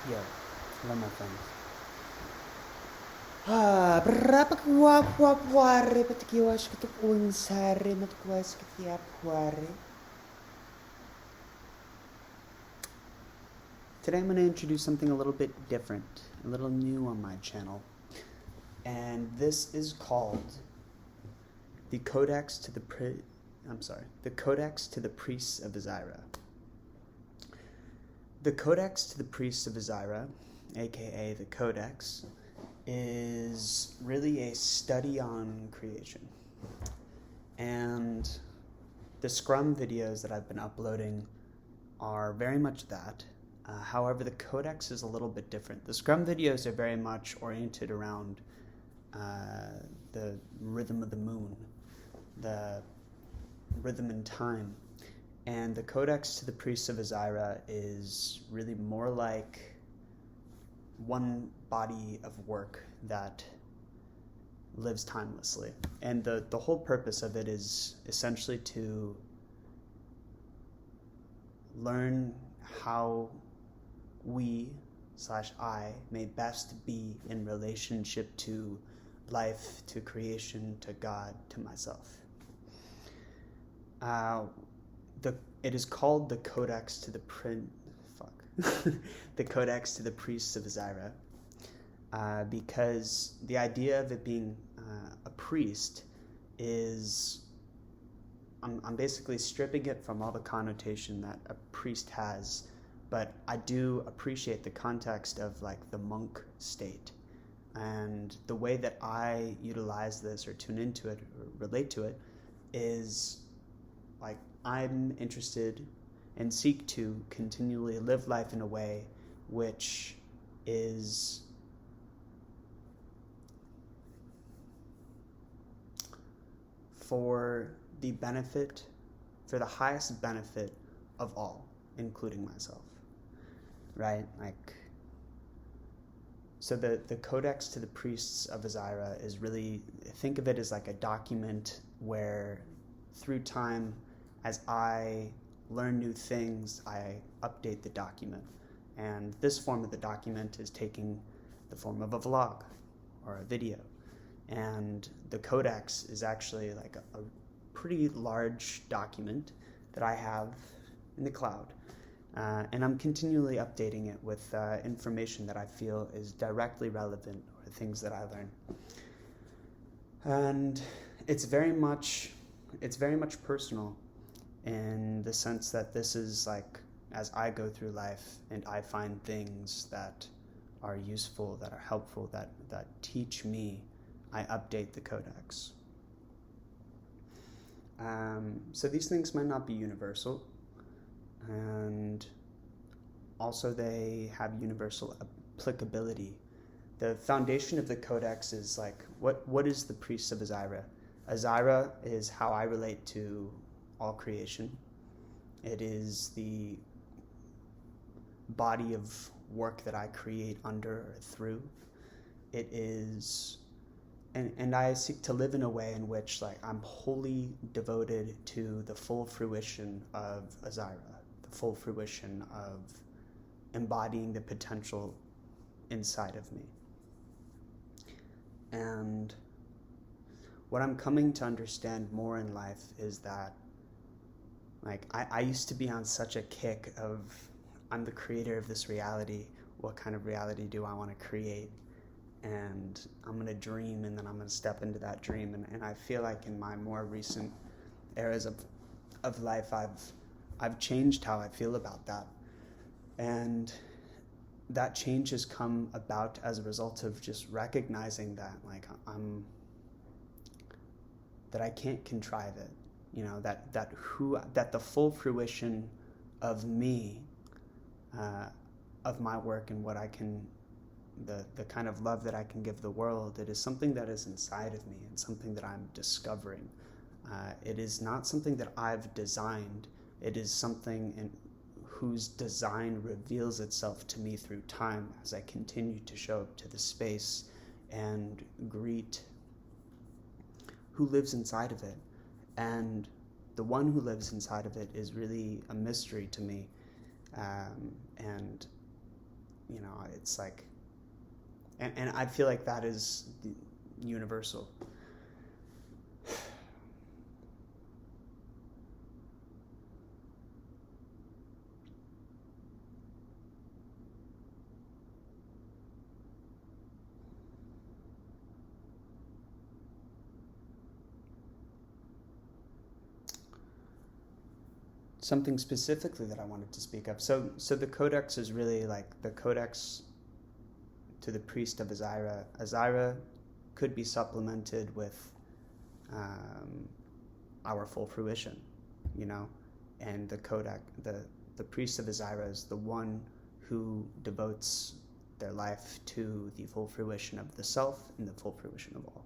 Yo, hello my friends. Berapa kuare petikiwas ketuk unsare matkuas ketiap kuare. Today I'm going to introduce something a little bit different, a little new on my channel. And this is called the Codex to the the Codex to the Priests of AhziRa. The Codex to the Priests of AhziRa, aka the Codex, is really a study on creation. And the Scrum videos that I've been uploading are very much that. However, the Codex is a little bit different. The Scrum videos are very much oriented around the rhythm of the moon, the rhythm and time. And the Codex to the Priests of AhziRa is really more like one body of work that lives timelessly. And the whole purpose of it is essentially to learn how I may best be in relationship to life, to creation, to God, to myself. It is called the Codex to the the Codex to the Priests of AhziRa, because the idea of it being a priest is, I'm basically stripping it from all the connotation that a priest has, but I do appreciate the context of like the monk state. And the way that I utilize this or tune into it or relate to it is like I'm interested and seek to continually live life in a way which is for the highest benefit of all, including myself, right? Like, so the Codex to the Priests of AhziRa is really, think of it as like a document where through time, as I learn new things, I update the document. And this form of the document is taking the form of a vlog or a video. And the Codex is actually like a pretty large document that I have in the cloud. And I'm continually updating it with information that I feel is directly relevant or things that I learn. And it's very much personal in the sense that this is like, as I go through life and I find things that are useful, that are helpful, that teach me, I update the Codex. So these things might not be universal, and also they have universal applicability. The foundation of the Codex is like, what is the Priests of AhziRa? AhziRa is how I relate to all creation. It is the body of work that I create under or through. It is, and I seek to live in a way in which like I'm wholly devoted to the full fruition of AhziRa, the full fruition of embodying the potential inside of me. And what I'm coming to understand more in life is that like I used to be on such a kick of, I'm the creator of this reality. What kind of reality do I want to create? And I'm going to dream, and then I'm going to step into that dream. And I feel like in my more recent eras of life, I've changed how I feel about that. And that change has come about as a result of just recognizing that like that I can't contrive it. You know, that the full fruition of me, of my work and what I can, the kind of love that I can give the world, it is something that is inside of me and something that I'm discovering. It is not something that I've designed. It is something whose design reveals itself to me through time as I continue to show up to the space and greet who lives inside of it. And the one who lives inside of it is really a mystery to me. And you know, It's like, and I feel like that is universal. Something specifically that I wanted to speak of. So the Codex is really like the Codex to the priest of AhziRa. AhziRa could be supplemented with our full fruition, you know, and the Codex, the priest of AhziRa is the one who devotes their life to the full fruition of the self and the full fruition of all.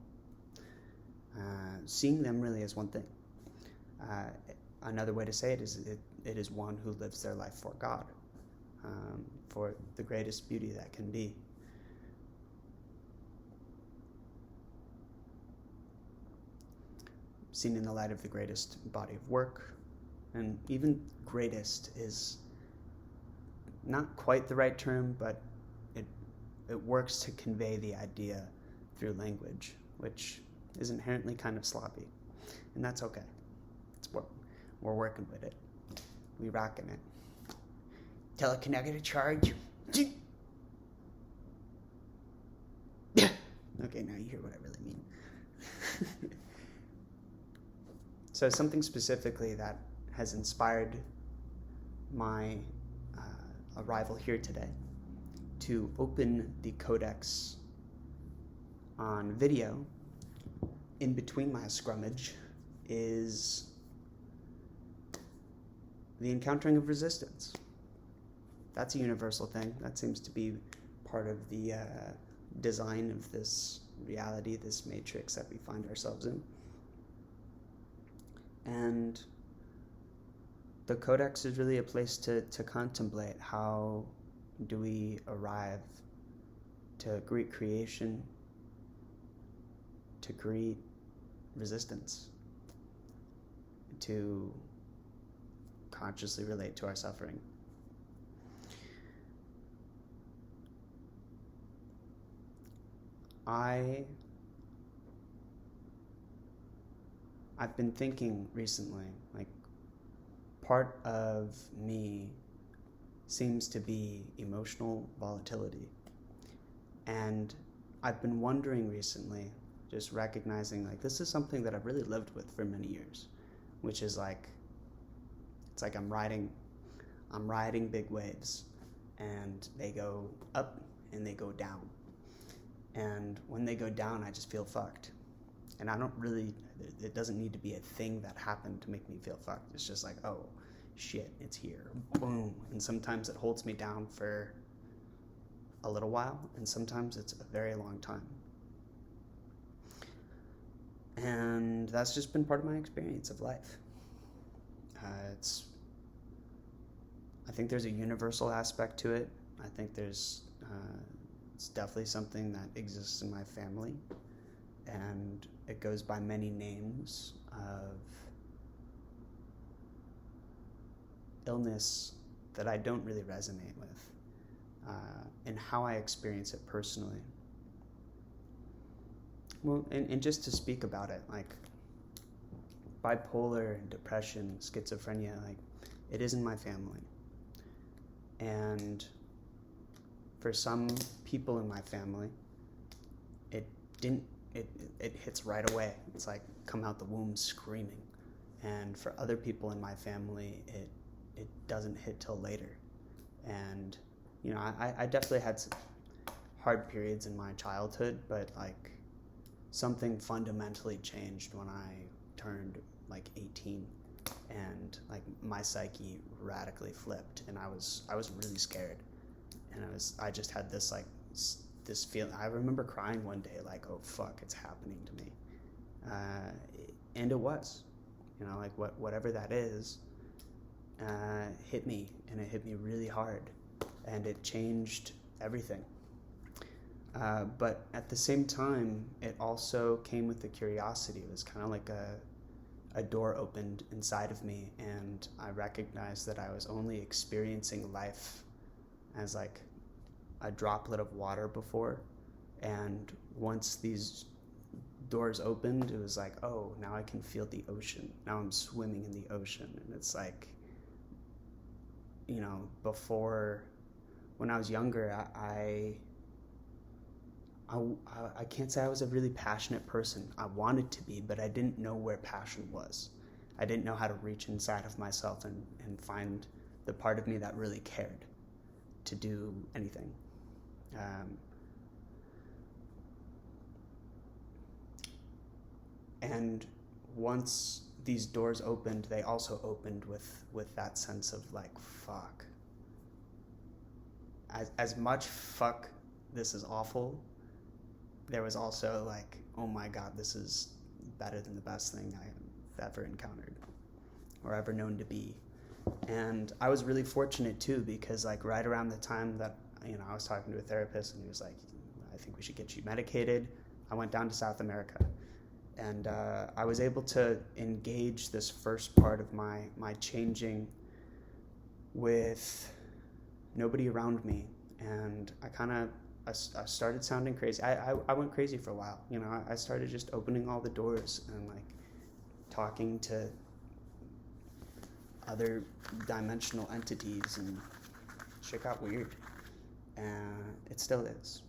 Seeing them really as one thing. Another way to say it is it is one who lives their life for God, for the greatest beauty that can be. Seen in the light of the greatest body of work, and even greatest is not quite the right term, but it works to convey the idea through language, which is inherently kind of sloppy, and that's okay. We're working with it. We rocking it. Telekinetic charge. Okay, now you hear what I really mean. So something specifically that has inspired my arrival here today to open the Codex on video in between my scrummage is the encountering of resistance. That's a universal thing. That seems to be part of the design of this reality, this matrix that we find ourselves in. And the Codex is really a place to contemplate how do we arrive to greet creation, to greet resistance, to consciously relate to our suffering. I've been thinking recently, like, part of me seems to be emotional volatility. And I've been wondering recently, just recognizing, like, this is something that I've really lived with for many years, which is like, it's like I'm riding big waves, and they go up and they go down. And when they go down, I just feel fucked. And I don't really, it doesn't need to be a thing that happened to make me feel fucked. It's just like, oh, shit, it's here. Boom. And sometimes it holds me down for a little while, and sometimes it's a very long time. And that's just been part of my experience of life. I think there's a universal aspect to it. I think it's definitely something that exists in my family, and it goes by many names of illness that I don't really resonate with, and how I experience it personally. Well, and just to speak about it, like, bipolar, depression, schizophrenia, like, it is in my family. And for some people in my family, it hits right away. It's like come out the womb screaming. And for other people in my family, it doesn't hit till later. And, you know, I definitely had some hard periods in my childhood, but, like, something fundamentally changed when I turned, like, 18. And, like, my psyche radically flipped, and I was really scared, and I just had this, like, this feeling. I remember crying one day, like, oh fuck, it's happening to me, and it was, you know, like, whatever that is, hit me, and it hit me really hard, and it changed everything. But at the same time, it also came with the curiosity. It was kind of like a door opened inside of me, and I recognized that I was only experiencing life as, like, a droplet of water before, and once these doors opened, it was like, oh, now I can feel the ocean. Now I'm swimming in the ocean. And it's like, before, when I was younger, I can't say I was a really passionate person. I wanted to be, but I didn't know where passion was. I didn't know how to reach inside of myself and find the part of me that really cared to do anything. And once these doors opened, they also opened with that sense of like, fuck. As much fuck, this is awful, there was also like, oh my God, this is better than the best thing I've ever encountered or ever known to be. And I was really fortunate too, because like right around the time that, I was talking to a therapist and he was like, I think we should get you medicated. I went down to South America. And I was able to engage this first part of my changing with nobody around me. And I started sounding crazy. I went crazy for a while. I started just opening all the doors and like talking to other dimensional entities, and shit got weird. And it still is.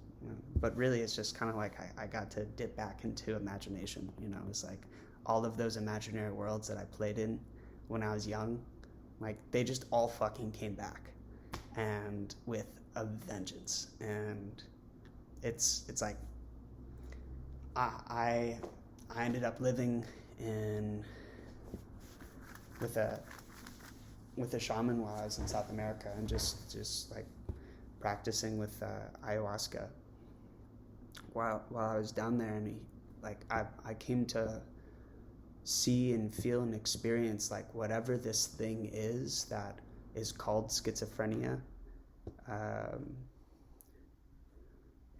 But really, it's just kind of like I got to dip back into imagination. It's like all of those imaginary worlds that I played in when I was young, like they just all fucking came back, and with a vengeance. And it's like I ended up living with a shaman while I was in South America, and just like practicing with ayahuasca while I was down there. And I came to see and feel and experience like whatever this thing is that is called schizophrenia,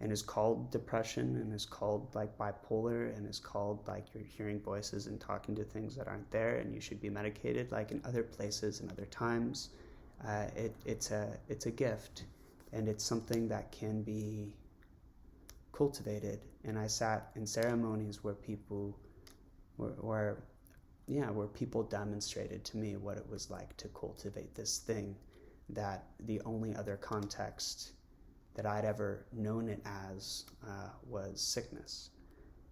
and is called depression, and is called like bipolar, and is called like you're hearing voices and talking to things that aren't there, and you should be medicated like in other places and other times. It's a gift, and it's something that can be cultivated. And I sat in ceremonies where people where people demonstrated to me what it was like to cultivate this thing, that the only other context that I'd ever known it as was sickness.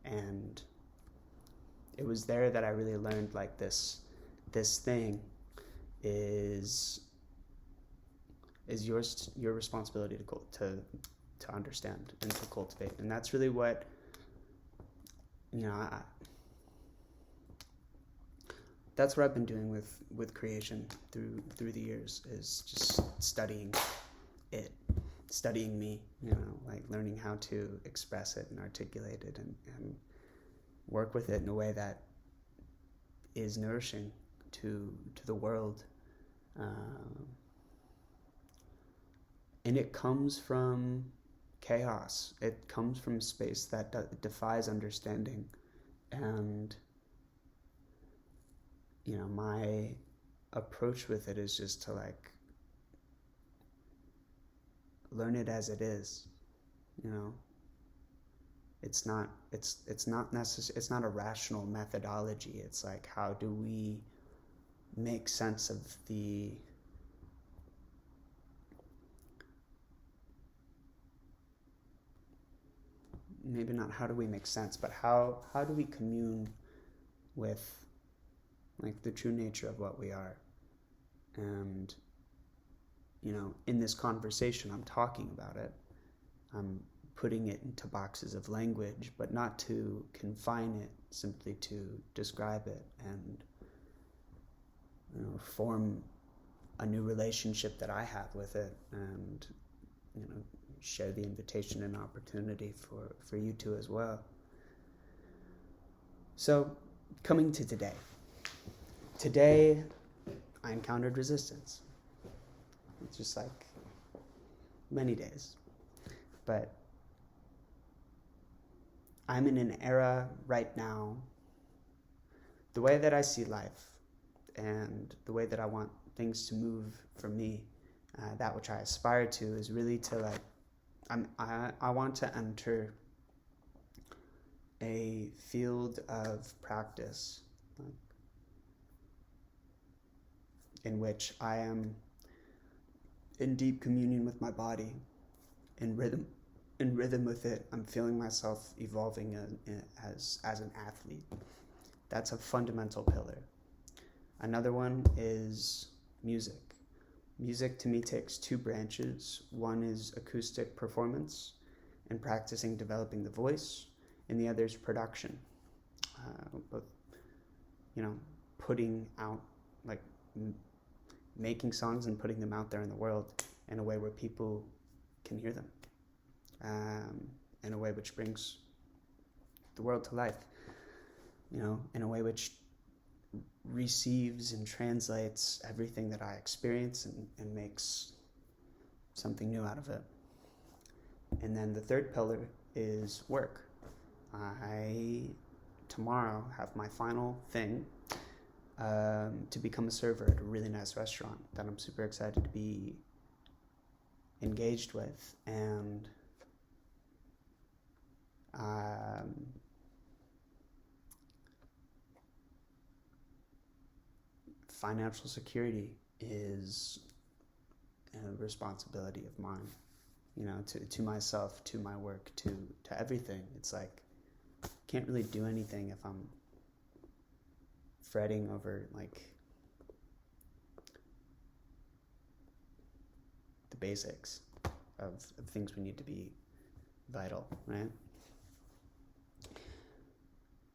And it was there that I really learned like this thing is your responsibility to understand and to cultivate. And that's really what that's what I've been doing with creation through the years, is just studying it, studying me, like learning how to express it and articulate it and work with it in a way that is nourishing to the world. And it comes from chaos. It comes from space that defies understanding. And my approach with it is just to like learn it as it is. It's not a rational methodology. It's like, how do we make sense of maybe not how do we make sense, but how do we commune with like the true nature of what we are. And in this conversation, I'm talking about it. I'm putting it into boxes of language, but not to confine it, simply to describe it and form a new relationship that I have with it, and share the invitation and opportunity for you to as well. So, coming to today. Today, I encountered resistance. It's just like many days. But I'm in an era right now, the way that I see life and the way that I want things to move for me, that which I aspire to, is really to like I want to enter a field of practice in which I am in deep communion with my body, in rhythm with it. I'm feeling myself evolving as an athlete. That's a fundamental pillar. Another one is music. Music to me takes two branches. One is acoustic performance and practicing developing the voice, and the other is production. Both, putting out, making songs and putting them out there in the world in a way where people can hear them, in a way which brings the world to life, in a way which receives and translates everything that I experience and makes something new out of it. And then the third pillar is work. I tomorrow have my final thing to become a server at a really nice restaurant that I'm super excited to be engaged with, and financial security is a responsibility of mine, to myself, to my work, to everything. It's like, I can't really do anything if I'm fretting over the basics of things we need to be vital, right?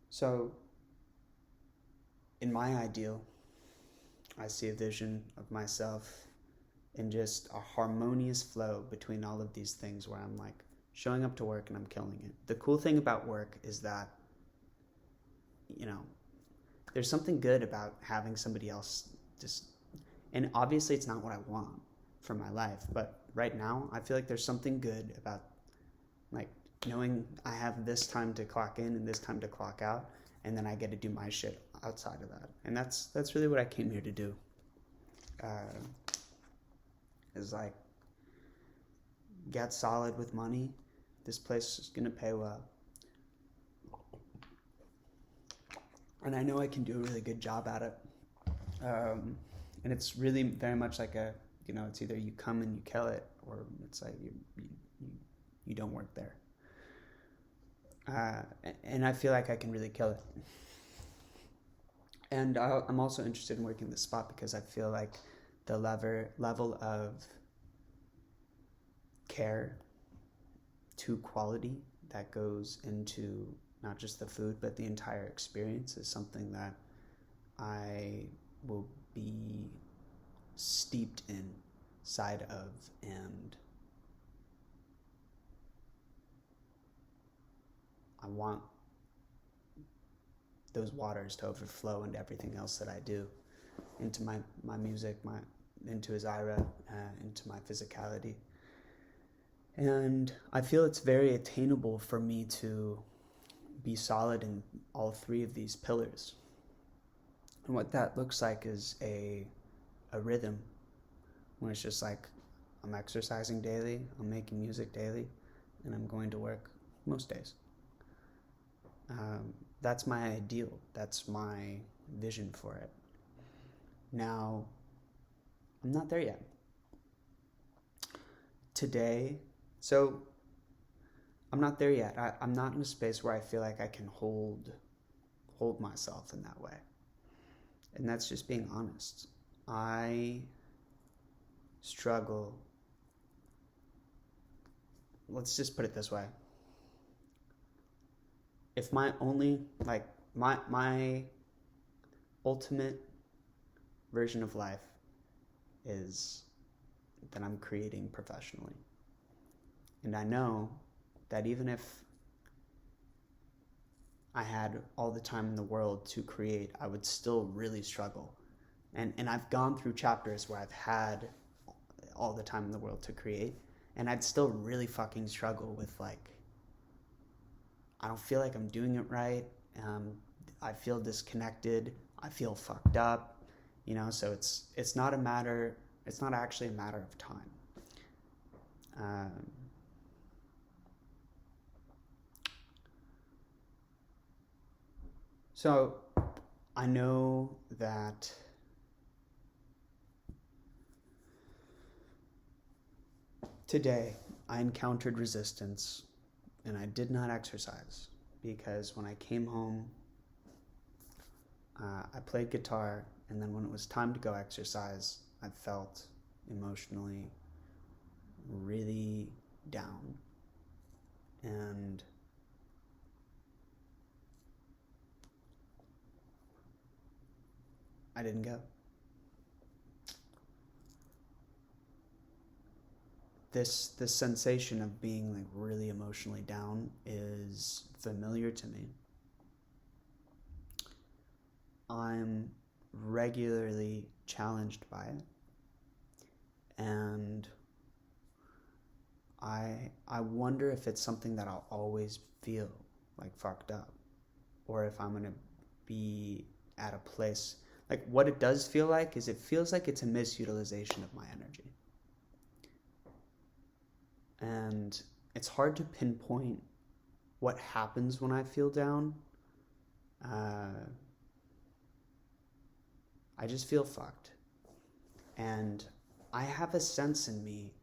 So in my ideal, I see a vision of myself in just a harmonious flow between all of these things, where I'm showing up to work and I'm killing it. The cool thing about work is that, there's something good about having somebody else and obviously it's not what I want for my life, but right now I feel like there's something good about knowing I have this time to clock in and this time to clock out, and then I get to do my shit outside of that. And that's really what I came here to do. Is get solid with money. This place is gonna pay well, and I know I can do a really good job at it. And it's really very much it's either you come and you kill it, or it's you don't work there. And I feel like I can really kill it. And I'm also interested in working this spot because I feel like the level of care to quality that goes into not just the food but the entire experience is something that I will be steeped inside of, and I want those waters to overflow into everything else that I do, into my music, into AhziRa, into my physicality. And I feel it's very attainable for me to be solid in all three of these pillars. And what that looks like is a rhythm, where it's just I'm exercising daily, I'm making music daily, and I'm going to work most days. That's my ideal. That's my vision for it. Now, I'm not there yet. So I'm not there yet. I'm not in a space where I feel like I can hold myself in that way. And that's just being honest. I struggle. Let's just put it this way. If my only, my ultimate version of life is that I'm creating professionally. And I know that even if I had all the time in the world to create, I would still really struggle. And I've gone through chapters where I've had all the time in the world to create, and I'd still really fucking struggle with I don't feel like I'm doing it right. I feel disconnected. I feel fucked up. So it's not actually a matter of time. So I know that today I encountered resistance and I did not exercise because when I came home, I played guitar, and then when it was time to go exercise, I felt emotionally really down. And I didn't go. This sensation of being like really emotionally down is familiar to me. I'm regularly challenged by it, and I wonder if it's something that I'll always feel like fucked up, or if I'm gonna be at a place like what it does feel like is it feels like it's a misutilization of my energy, and it's hard to pinpoint what happens when I feel down. I just feel fucked. And I have a sense in me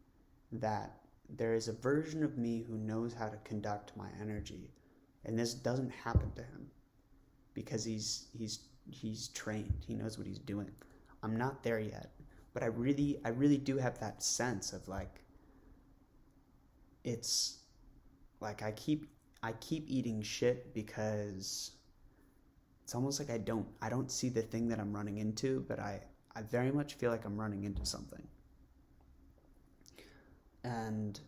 that there is a version of me who knows how to conduct my energy. And this doesn't happen to him because he's trained. He knows what he's doing. I'm not there yet, but I really do have that sense of like, it's like I keep eating shit because it's almost like I don't see the thing that I'm running into, but I very much feel like I'm running into something. And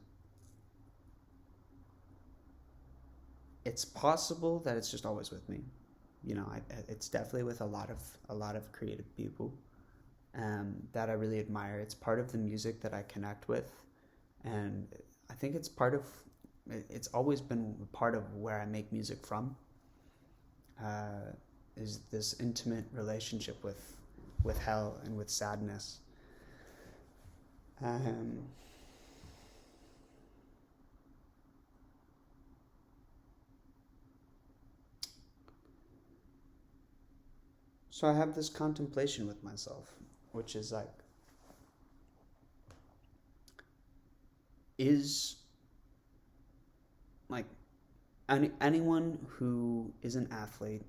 it's possible that it's just always with me. You know, it's definitely with a lot of creative people that I really admire. It's part of the music that I connect with, and I think it's always been part of where I make music from. Is this intimate relationship with hell and with sadness. So I have this contemplation with myself, which is like, is like anyone who is an athlete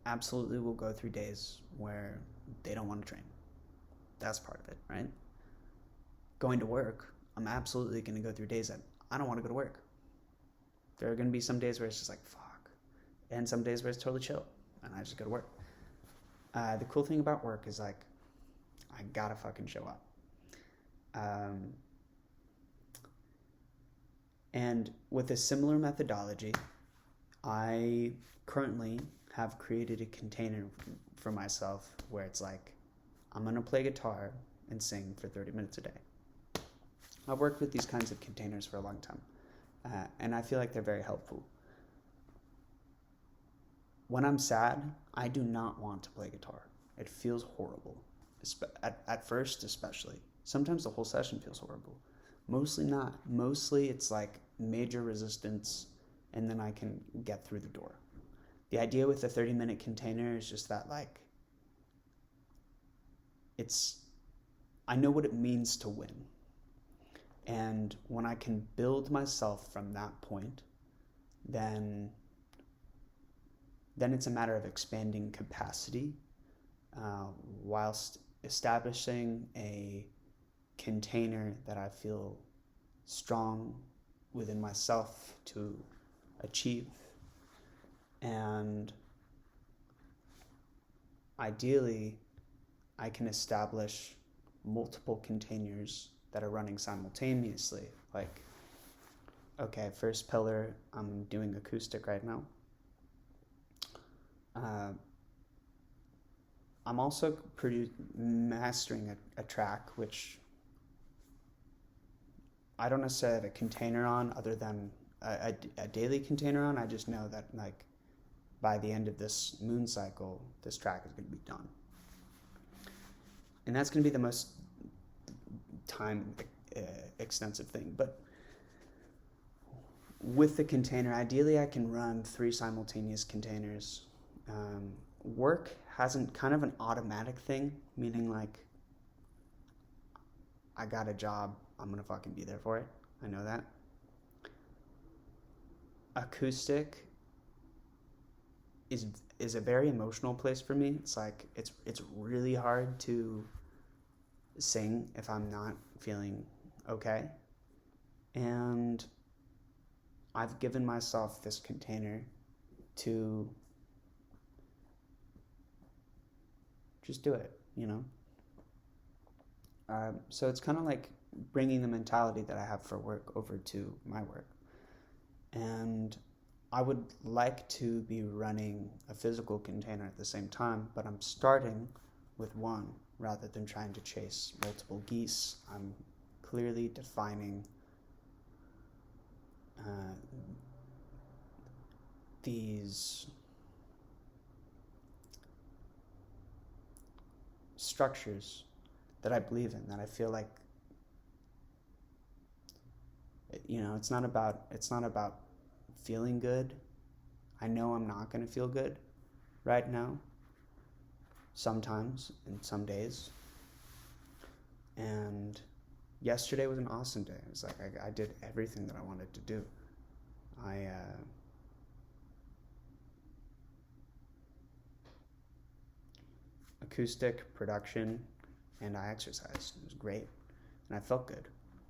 absolutely will go through days where they don't want to train. That's part of it, right? Going to work, I'm absolutely going to go through days that I don't want to go to work. There are going to be some days where it's just like, fuck. And some days where it's totally chill and I just go to work. The cool thing about work is like, I gotta fucking show up. And with a similar methodology, I currently have created a container for myself where it's like, I'm going to play guitar and sing for 30 minutes a day. I've worked with these kinds of containers for a long time, and I feel like they're very helpful. When I'm sad, I do not want to play guitar. It feels horrible, at first especially. Sometimes the whole session feels horrible. Mostly not. Mostly it's like major resistance, and then I can get through the door. The idea with the 30-minute container is just that, like, I know what it means to win. And when I can build myself from that point, then it's a matter of expanding capacity whilst establishing a container that I feel strong within myself to achieve. And ideally, I can establish multiple containers that are running simultaneously. Like, okay, first pillar, I'm doing acoustic right now. I'm also mastering a track, which I don't necessarily have a container on other than a daily container on. I just know that, like, by the end of this moon cycle, this track is going to be done. And that's going to be the most time extensive thing. But with the container, ideally I can run 3 simultaneous containers work hasn't kind of an automatic thing, meaning like, I got a job, I'm gonna fucking be there for it. I know that. Acoustic is a very emotional place for me. It's like it's really hard to sing if I'm not feeling okay. And I've given myself this container to just do it, you know? So it's kind of like bringing the mentality that I have for work over to my work. And I would like to be running a physical container at the same time, but I'm starting with one rather than trying to chase multiple geese. I'm clearly defining these structures that I believe in, that I feel like, you know, it's not about feeling good. I know I'm not going to feel good right now, sometimes, and some days. And yesterday was an awesome day. It was like I did everything that I wanted to do. Acoustic, production, and I exercised. It was great. And I felt good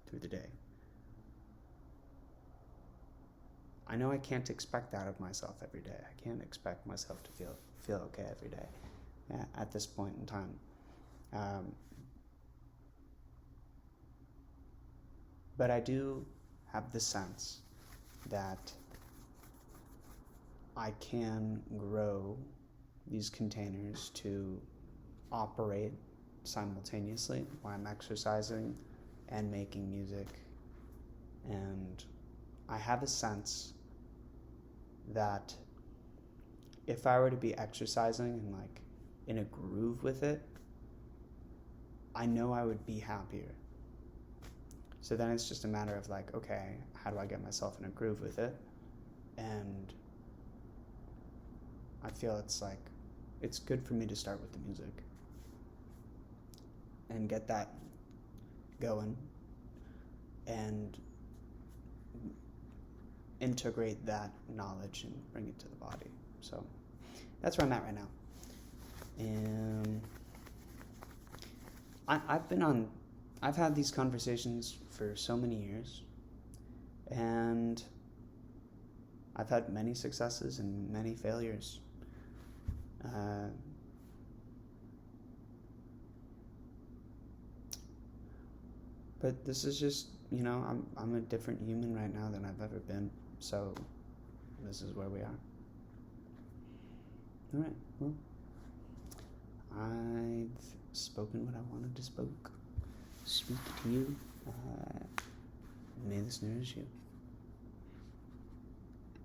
through the day. I know I can't expect that of myself every day. I can't expect myself to feel okay every day at this point in time. But I do have the sense that I can grow these containers to operate simultaneously while I'm exercising and making music. And I have a sense that if I were to be exercising and like in a groove with it, I know I would be happier. So then it's just a matter of like, okay, how do I get myself in a groove with it? And I feel it's like, it's good for me to start with the music and get that going and integrate that knowledge and bring it to the body. So that's where I'm at right now. And I've had these conversations for so many years, and I've had many successes and many failures. But this is just, you know, I'm a different human right now than I've ever been. So this is where we are. All right. Well, I've spoken what I wanted to speak to you. May this nourish you.